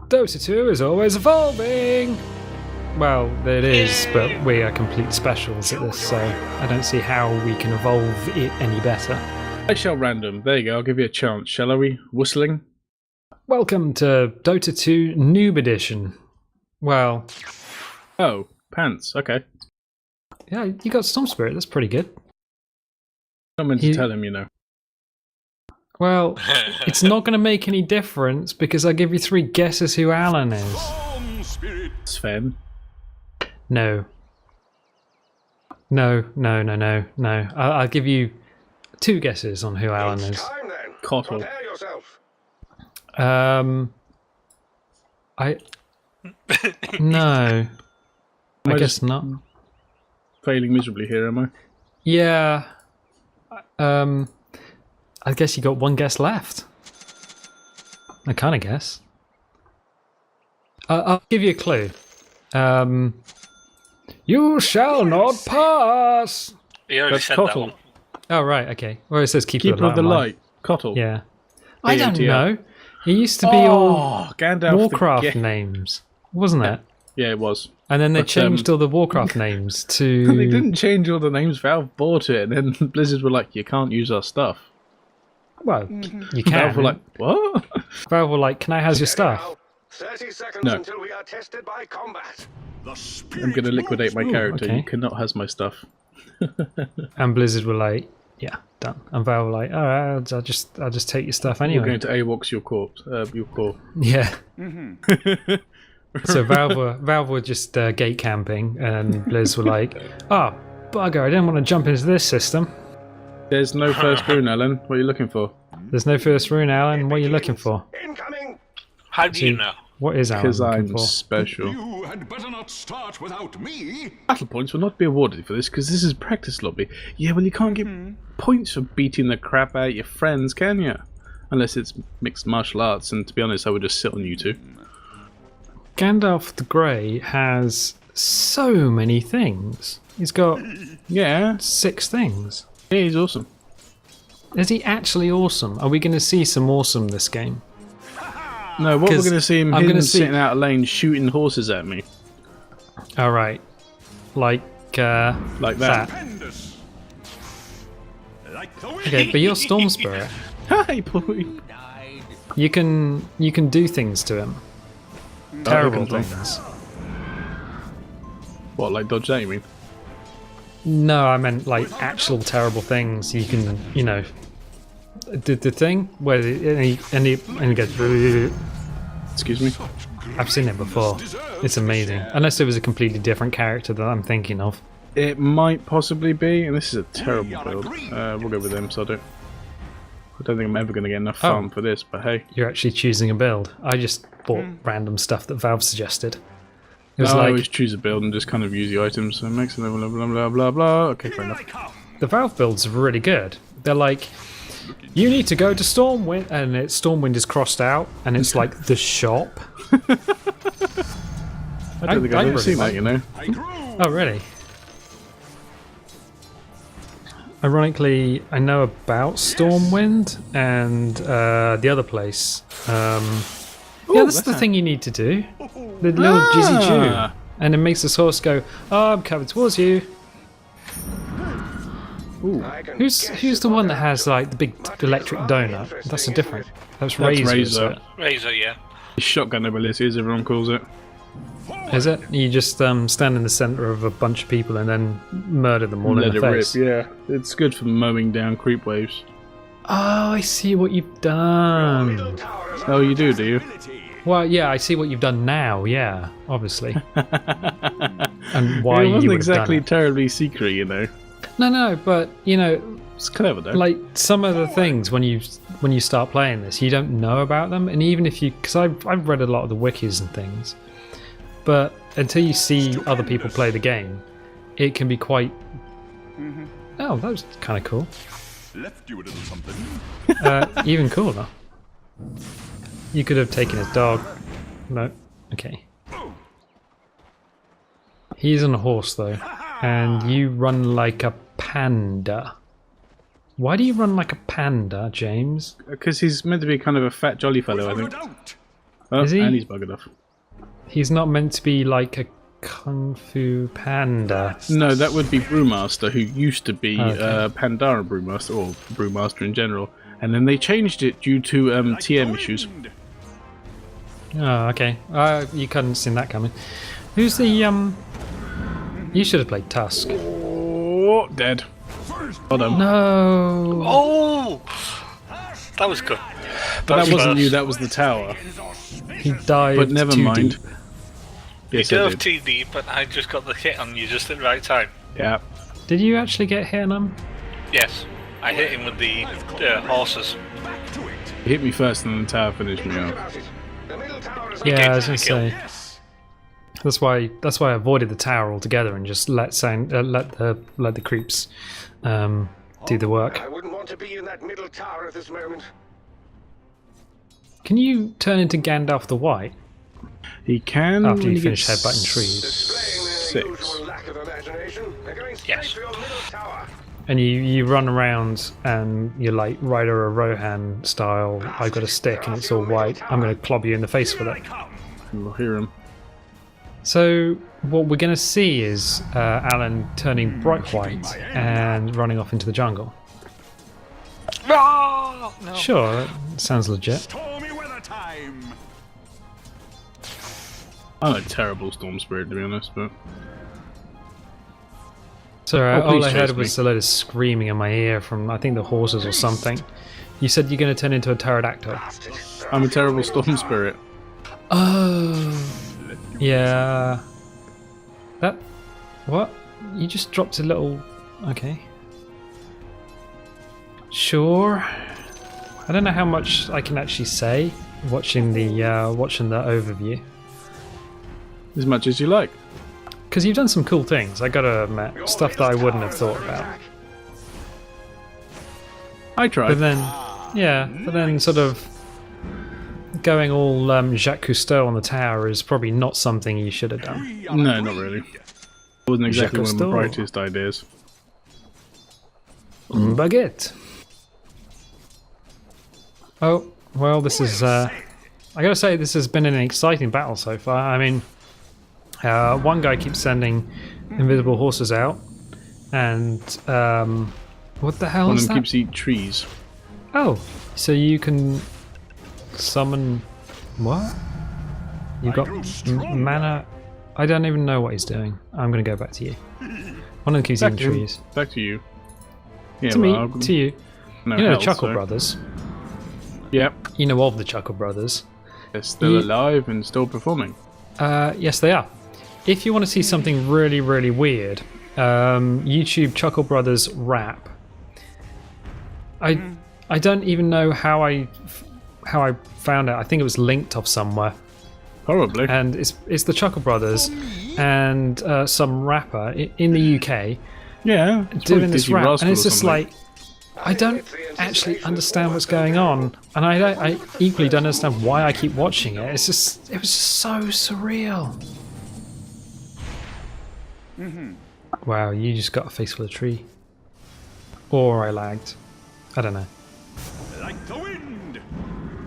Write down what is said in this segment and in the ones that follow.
Dota 2 is always evolving! Well, it is, but we are complete specials at this, so I don't see how we can evolve it any better. I shall random. There you go, I'll give you a chance, shall we? Whistling? Welcome to Dota 2 Noob Edition. Well... Oh, pants, okay. Yeah, you got Storm Spirit, that's pretty good. I'm meant to tell him, you know. Well, it's not going to make any difference because I give you 3 guesses who Alan is. Sven? No. No. I'll give you 2 guesses on who Alan is. Cottle. No. I guess not. Failing miserably here, am I? Yeah. I guess you got 1 guess left. I kind of guess. I'll give you a clue. You shall not pass! You already That's said Cottle. that one. Oh, right, okay. Well, it says Keeper Keeper of the Light. Light. Cottle. Yeah. I don't DOTA. know. It used to be all Gandalf Warcraft names, wasn't it? Yeah, it was. And then they changed all the Warcraft names to... They didn't change all the names. Valve bought it, and then Blizzard were like, you can't use our stuff. Well, you can. Valve were like, what? Valve were like, can I have your stuff? 30 seconds No. until we are tested by combat. I'm going to liquidate my character. okay. You cannot has my stuff. And Blizzard were like, yeah, done. And Valve were like, alright, I'll just take your stuff You're anyway. going to AWOX your corpse. Your core. Yeah. So Valve were just gate camping, and Blizz were like, oh, bugger, I didn't want to jump into this system. There's no first rune, Alan. What are you looking for? There's no first rune, Alan. What are you looking for? Incoming. How do you know? What is Alan Because looking I'm for? special. You had better not start without me. Battle points will not be awarded for this because this is practice lobby. Yeah, well, you can't get points for beating the crap out of your friends, can you? Unless it's mixed martial arts, and to be honest, I would just sit on you two. Gandalf the Grey has so many things. He's got Yeah, 6 things. yeah, he's awesome. Is he actually awesome? Are we going to see some awesome this game? No, what we're 'Cause going to see him I'm hidden gonna see- sitting out a lane shooting horses at me. Alright. Like that. Tremendous. Like the wind. Okay, but you're Storm Spirit. Hi, boy. You can do things to him. Terrible can things. What, like dodge that, you mean? No, I meant like actual terrible things. You can, you know, the thing where and he goes. Excuse me? I've seen it before. It's amazing. Unless it was a completely different character that I'm thinking of. It might possibly be, and this is a terrible build. We'll go with him, so I don't think I'm ever going to get enough farm for this, but hey. You're actually choosing a build. I just bought random stuff that Valve suggested. It was I like always choose a build and just kind of use the items, so it makes it blah blah blah blah blah blah. Okay, fair enough. the Valve builds are really good. They're like, you need to go to Stormwind, and Stormwind is crossed out, and it's like the shop. I don't think I've ever really seen like that, you know. Oh, really? Ironically, I know about Stormwind and the other place. Yeah, that's the thing you need to do. The little Jizzy Jew. And it makes this horse go, oh, I'm coming towards you. Who's the one that has like the big electric donut? That's a different. That's Razor. Razor. Razor, yeah. Shotgun ability, as everyone calls it. Is it? You just stand in the center of a bunch of people and then murder them all in the face. Rip, yeah. It's good for mowing down creep waves. Oh, I see what you've done. Oh, you do you? Well, yeah, I see what you've done now. Yeah, obviously. And why It you wasn't would exactly have done terribly secret, you know. it. No, but you know, It's clever though. like some of the things when you start playing this, you don't know about them, and even if you, because I've read a lot of the wikis and things, but until you see other people play the game, it can be quite. Oh, that was kind of cool. Left you a little something. Even cooler. You could have taken his dog. No. Okay. He's on a horse though, and you run like a panda. Why do you run like a panda, James? Because he's meant to be kind of a fat jolly fellow, I think. Oh, Is he? and he's buggered off. He's not meant to be like a Kung Fu Panda. No, that would be Brewmaster, who used to be Okay. Pandara Brewmaster, or Brewmaster in general. And then they changed it due to TM issues. Oh, okay. You couldn't have seen that coming. Who's the You should have played Tusk. Oh, dead. Hold on. No. Oh! That was good. But that wasn't you, that was the tower. He died. But never too mind. deep. Yes, You I dove did. too deep, but I just got the hit on you just at the right time. Yeah. Did you actually get hit on him? Yes. I hit him with the horses. Back to it. He hit me first and then the tower finished me off. About it. The middle tower is Yeah, I was gave gonna me the say. Yes. That's why I avoided the tower altogether and just let the creeps do the work. I wouldn't want to be in that middle tower at this moment. Can you turn into Gandalf the White He can after when you he finish gets headbutting trees? Displaying their 6. usual lack of imagination. They're going straight Yes. for your middle tower. and you run around and you're like Ryder or Rohan style? I've got a stick and it's all white. I'm going to clob you in the face with it. We'll hear him. So what we're going to see is Alan turning bright white and running off into the jungle. No! No. Sure, that sounds legit. Stormy weather time. I'm a terrible storm spirit, to be honest, but So Oh, all please I heard chase was me. a load of screaming in my ear from, I think, the horses or something. You said you're going to turn into a pterodactyl. I'm a terrible storm spirit. Oh, yeah. That, what? You just dropped a little, okay. Sure. I don't know how much I can actually say watching the overview. As much as you like. Because you've done some cool things, I gotta admit. Stuff that I wouldn't have thought about. I tried. But then sort of going all Jacques Cousteau on the tower is probably not something you should have done. We are No, not agreed. really. It wasn't exactly one of my Cousteau. brightest ideas. Baguette. Oh, well, this is... I gotta say, this has been an exciting battle so far. I mean, one guy keeps sending invisible horses out, and what the hell One is of them that? keeps eating trees. Oh, so you can summon... What? You've got mana... I don't even know what he's doing. I'm gonna go back to you. One of them keeps eating to him. trees. Back to you. Yeah, To me, well, to you. no You know the health, Chuckle so- Brothers. Yep. You know of the Chuckle Brothers. They're still Ye- alive and still performing. Yes, they are. If you want to see something really, really weird, YouTube Chuckle Brothers rap. I don't even know how I found it. I think it was linked off somewhere, Probably. and it's the Chuckle Brothers and some rapper in the UK Yeah. It's probably doing this Dizzy rap, Rascal and it's or just something. like I don't actually understand what's going on, and I equally don't understand why I keep watching it. It was just so surreal. Wow, you just got a face full of tree. Or I lagged. I don't know. Like the wind.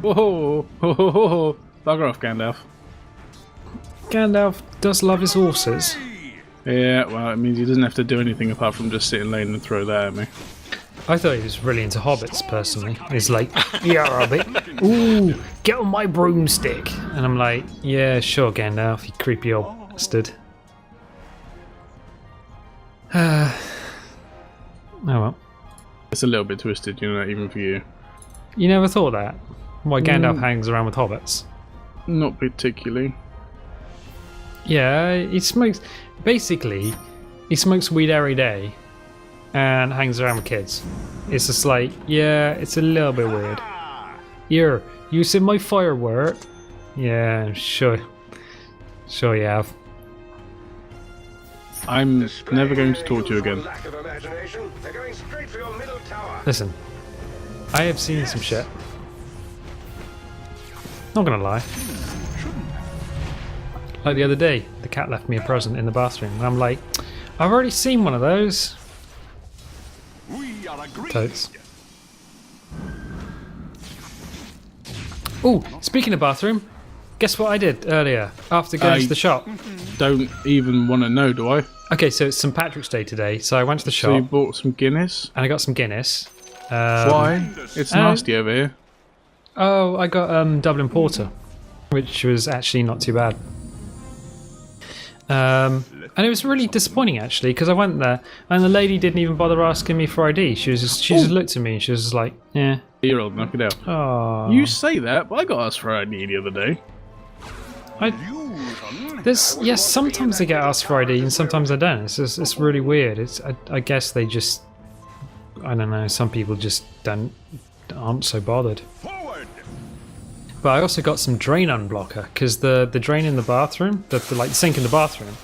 Whoa, ho, ho, ho, ho. Bugger off, Gandalf. Gandalf does love his horses. Yeah, well, it means he doesn't have to do anything apart from just sit in lane and throw that at me. I thought he was really into hobbits, personally. He's like, yeah, hobbit. Ooh, get on my broomstick. And I'm like, yeah, sure, Gandalf, you creepy old bastard. Oh well. It's a little bit twisted, you know, even for you. You never thought that? Why Gandalf hangs around with hobbits? Not particularly. Yeah, he smokes... Basically, he smokes weed every day and hangs around with kids. It's just like, yeah, it's a little bit weird. Here, you see my firework? Yeah, sure. Sure you have. I'm never going to talk to you again. Lack of imagination. They're going straight for your middle tower. Listen, I have seen some shit. Not gonna lie. Like the other day, the cat left me a present in the bathroom, and I'm like, I've already seen one of those. We are agreed. Totes. Oh, speaking of bathroom, guess what I did earlier after going to the shop? Don't even want to know, do I? Okay, so it's St. Patrick's Day today, so I went to the So you shop bought some Guinness? and I got some Guinness. Why? It's nasty over here. Oh, I got Dublin Porter, which was actually not too bad. And it was really disappointing actually, because I went there and the lady didn't even bother asking me for ID. She just looked at me and she was just like, "Yeah." Year-old, knock it out. Oh. You say that, but I got asked for ID the other day. Sometimes I get asked for ID and sometimes I don't. It's really weird. I guess they just, I don't know. Some people just aren't so bothered. Forward. But I also got some drain unblocker because the drain in the bathroom, the sink in the bathroom,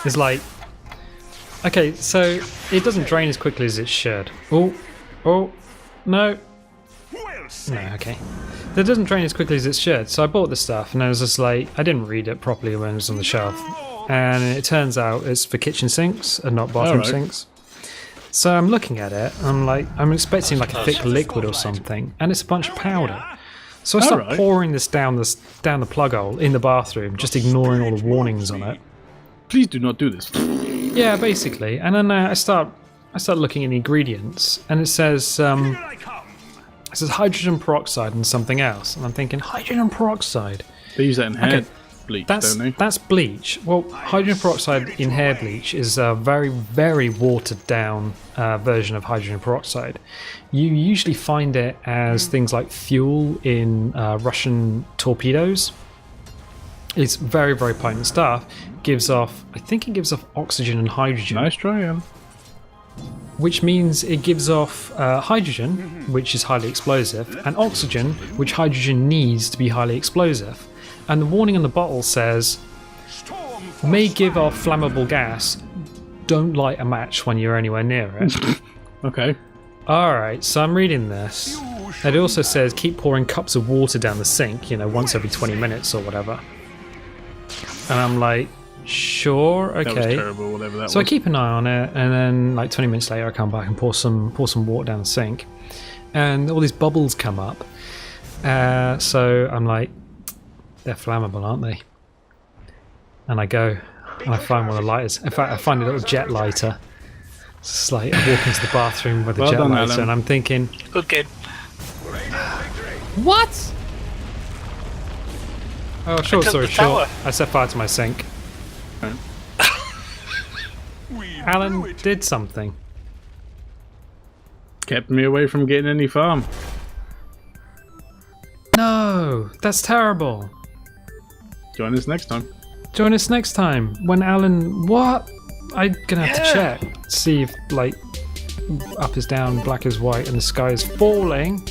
is like, okay, so it doesn't drain as quickly as it should. Oh, no. Well said. No, okay. It doesn't drain as quickly as it should. So I bought the stuff and I was just like, I didn't read it properly when it was on the shelf. And it turns out it's for kitchen sinks and not bathroom Alright. sinks. So I'm looking at it, and I'm expecting like a thick liquid or something, and it's a bunch of powder. So I start Alright. pouring this down the plug hole in the bathroom, just ignoring all the warnings on it. Please do not do this. Yeah, basically. And then I start looking at the ingredients, and it says Here I come. hydrogen peroxide and something else, and I'm thinking hydrogen peroxide. They use that in hair bleach, That's don't they? that's bleach. Well, hydrogen peroxide in hair bleach is a very, very watered down version of hydrogen peroxide. You usually find it as things like fuel in Russian torpedoes. It's very, very potent stuff. I think it gives off oxygen and hydrogen. Nice try, Alan. Which means it gives off hydrogen, which is highly explosive, and oxygen, which hydrogen needs to be highly explosive. And the warning on the bottle says, Storm may give off flammable gas, don't light a match when you're anywhere near it. Okay. Alright, so I'm reading this. It also says keep pouring cups of water down the sink, once every 20 minutes or whatever. And I'm like, sure, okay. That was terrible, whatever that So I was. keep an eye on it, and then like 20 minutes later I come back and pour some water down the sink, and all these bubbles come up. So I'm like, they're flammable, aren't they? And I go and I find one of the lighters. In fact, I find a little jet lighter. It's just like I walk into the bathroom with a Well jet done, lighter, Alan. and I'm thinking, Good game. what? Oh, short took story the short, tower. I set fire to my sink. We Alan blew it. did something. Kept me away from getting any farm. No, that's terrible. Join us next time. Join us next time when Alan. What? I'm gonna have to check, see if like up is down, black is white, and the sky is falling.